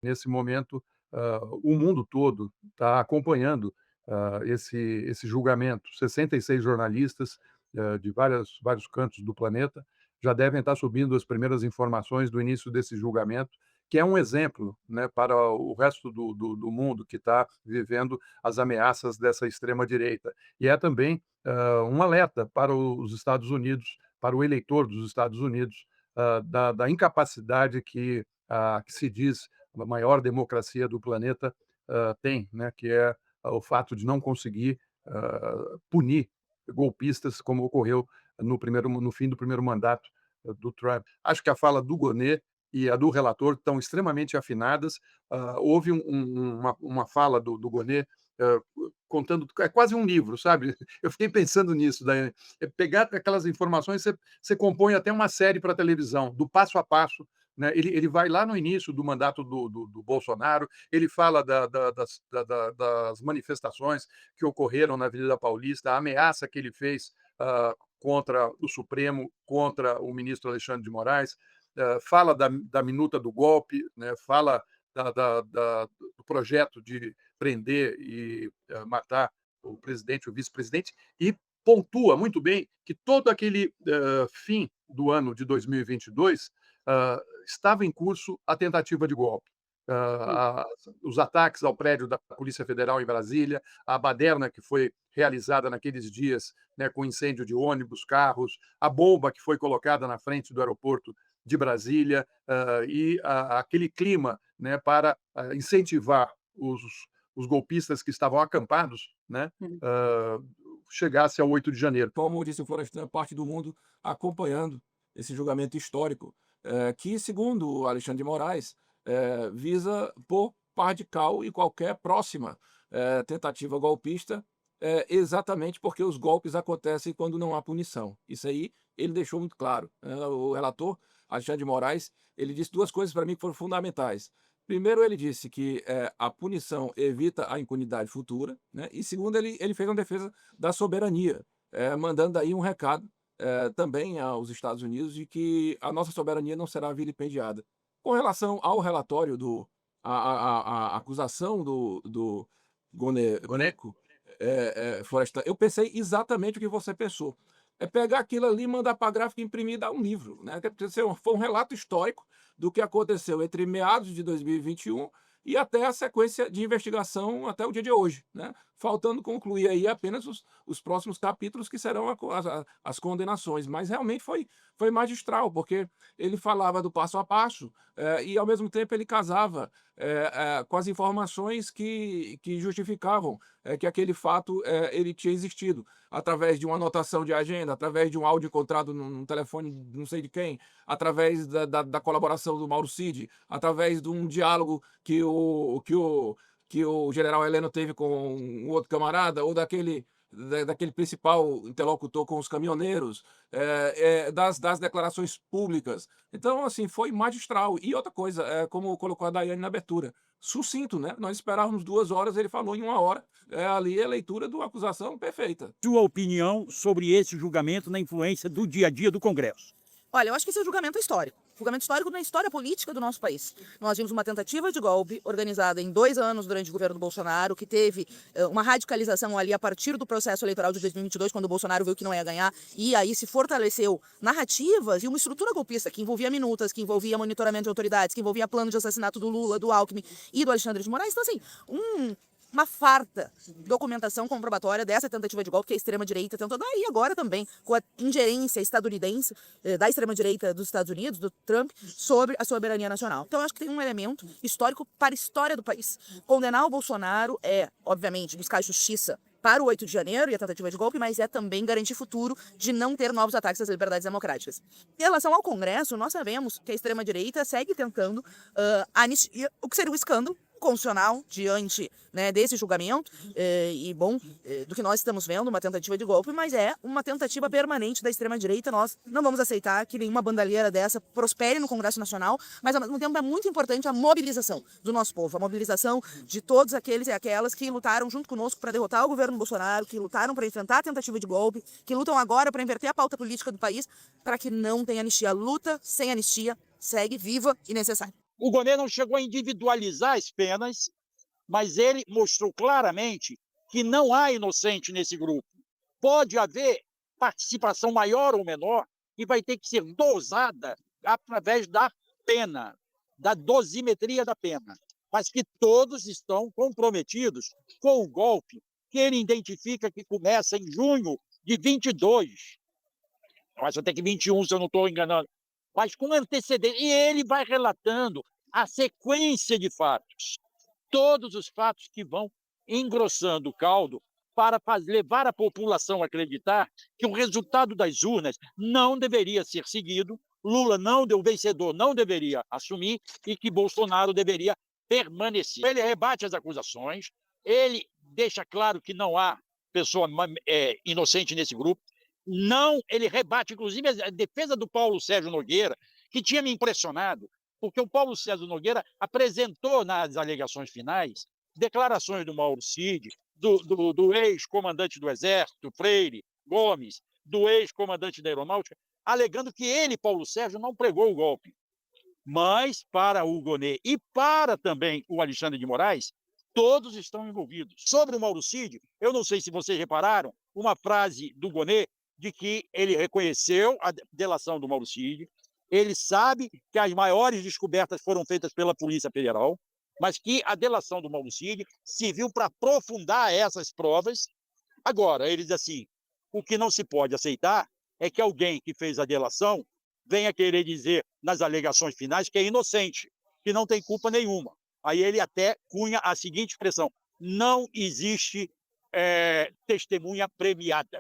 Nesse momento, o mundo todo está acompanhando, esse julgamento. 66 jornalistas, de vários cantos do planeta, já devem estar subindo as primeiras informações do início desse julgamento, que é um exemplo, né, para o resto do mundo que está vivendo as ameaças dessa extrema direita. E é também, um alerta para os Estados Unidos, para o eleitor dos Estados Unidos, da incapacidade que se diz a maior democracia do planeta, tem, né, que é o fato de não conseguir, punir golpistas, como ocorreu no fim do primeiro mandato, do Trump. Acho que a fala do Gonê e a do relator estão extremamente afinadas. Houve uma fala do Gonê, hã, contando é quase um livro, sabe. Eu fiquei pensando nisso, pegar aquelas informações, você compõe até uma série para televisão, do passo a passo, né. Ele vai lá no início do mandato do Bolsonaro, ele fala das manifestações que ocorreram na Avenida Paulista, a ameaça que ele fez, contra o Supremo, contra o ministro Alexandre de Moraes, fala da minuta do golpe, né, fala do projeto de prender e, matar o presidente, o vice-presidente, e pontua muito bem que todo aquele, fim do ano de 2022, estava em curso a tentativa de golpe. Hum. Os ataques ao prédio da Polícia Federal em Brasília, a baderna que foi realizada naqueles dias, né, com incêndio de ônibus, carros, a bomba que foi colocada na frente do aeroporto de Brasília, aquele clima, né, para incentivar os golpistas que estavam acampados, né, Uhum. hã, chegasse ao 8 de janeiro. Como disse o Florestan, parte do mundo acompanhando esse julgamento histórico, que, segundo o Alexandre de Moraes, visa pôr par de cal em qualquer próxima, tentativa golpista, exatamente porque os golpes acontecem quando não há punição. Isso aí ele deixou muito claro, o relator, Alexandre de Moraes, ele disse 2 coisas para mim que foram fundamentais. Primeiro, ele disse que, a punição evita a impunidade futura, né, e segundo, ele fez uma defesa da soberania, mandando aí um recado, também aos Estados Unidos de que a nossa soberania não será vilipendiada. Com relação ao relatório do a acusação do Boné Boneco, Florestan, eu pensei exatamente o que você pensou. É pegar aquilo ali, mandar para a gráfica, imprimir e dar um livro, né, quer dizer, foi um relato histórico do que aconteceu entre meados de 2021 e até a sequência de investigação até o dia de hoje, né, faltando concluir aí apenas os próximos capítulos que serão as condenações, mas realmente foi magistral, porque ele falava do passo a passo, e ao mesmo tempo ele casava, com as informações que justificavam, que aquele fato, ele tinha existido, através de uma anotação de agenda, através de um áudio encontrado num telefone de não sei de quem, através da colaboração do Mauro Cid, através de um diálogo que o general Heleno teve com um outro camarada, ou daquele principal interlocutor com os caminhoneiros, das declarações públicas. Então, assim, foi magistral. E outra coisa, como colocou a Daiane na abertura, sucinto, né? Nós esperávamos 2 horas, ele falou em 1 hora. Ali a leitura da acusação perfeita. Sua opinião sobre esse julgamento na influência do dia a dia do Congresso? Olha, eu acho que esse é um julgamento histórico. Julgamento histórico na história política do nosso país. Nós vimos uma tentativa de golpe organizada em 2 anos durante o governo do Bolsonaro, que teve uma radicalização ali a partir do processo eleitoral de 2022, quando o Bolsonaro viu que não ia ganhar, e aí se fortaleceu narrativas e uma estrutura golpista que envolvia minutas, que envolvia monitoramento de autoridades, que envolvia plano de assassinato do Lula, do Alckmin e do Alexandre de Moraes. Então, assim, uma farta documentação comprobatória dessa tentativa de golpe que a extrema-direita tentou dar, e agora também com a ingerência estadunidense da extrema-direita dos Estados Unidos, do Trump, sobre a soberania nacional. Então, eu acho que tem um elemento histórico para a história do país. Condenar o Bolsonaro é, obviamente, buscar justiça para o 8 de janeiro e a tentativa de golpe, mas é também garantir futuro de não ter novos ataques às liberdades democráticas. Em relação ao Congresso, nós sabemos que a extrema-direita segue tentando anistia, o que seria um escândalo constitucional diante, né, desse julgamento, do que nós estamos vendo, uma tentativa de golpe, mas é uma tentativa permanente da extrema-direita. Nós não vamos aceitar que nenhuma bandalheira dessa prospere no Congresso Nacional, mas ao mesmo tempo é muito importante a mobilização do nosso povo, a mobilização de todos aqueles e aquelas que lutaram junto conosco para derrotar o governo Bolsonaro, que lutaram para enfrentar a tentativa de golpe, que lutam agora para inverter a pauta política do país, para que não tenha anistia. A luta sem anistia segue viva e necessária. O Gonê não chegou a individualizar as penas, mas ele mostrou claramente que não há inocente nesse grupo. Pode haver participação maior ou menor, e vai ter que ser dosada através da pena, da dosimetria da pena. Mas que todos estão comprometidos com o golpe, que ele identifica que começa em junho de 22. Mas até que 21, se eu não estou enganando. Mas com antecedência. E ele vai relatando a sequência de fatos. Todos os fatos que vão engrossando o caldo para levar a população a acreditar que o resultado das urnas não deveria ser seguido, Lula não deu vencedor, não deveria assumir e que Bolsonaro deveria permanecer. Ele rebate as acusações, ele deixa claro que não há pessoa inocente nesse grupo, não, ele rebate, inclusive, a defesa do Paulo Sérgio Nogueira, que tinha me impressionado, porque o Paulo Sérgio Nogueira apresentou nas alegações finais declarações do Mauro Cid, do ex-comandante do Exército, Freire Gomes, do ex-comandante da Aeronáutica, alegando que ele, Paulo Sérgio, não pregou o golpe. Mas, para o Gonê e para também o Alexandre de Moraes, todos estão envolvidos. Sobre o Mauro Cid, eu não sei se vocês repararam, uma frase do Gonê de que ele reconheceu a delação do Mauro Cid, ele sabe que as maiores descobertas foram feitas pela Polícia Federal, mas que a delação do Mauro Cid serviu para aprofundar essas provas. Agora, ele diz assim, o que não se pode aceitar é que alguém que fez a delação venha querer dizer nas alegações finais que é inocente, que não tem culpa nenhuma. Aí ele até cunha a seguinte expressão, não existe testemunha premiada.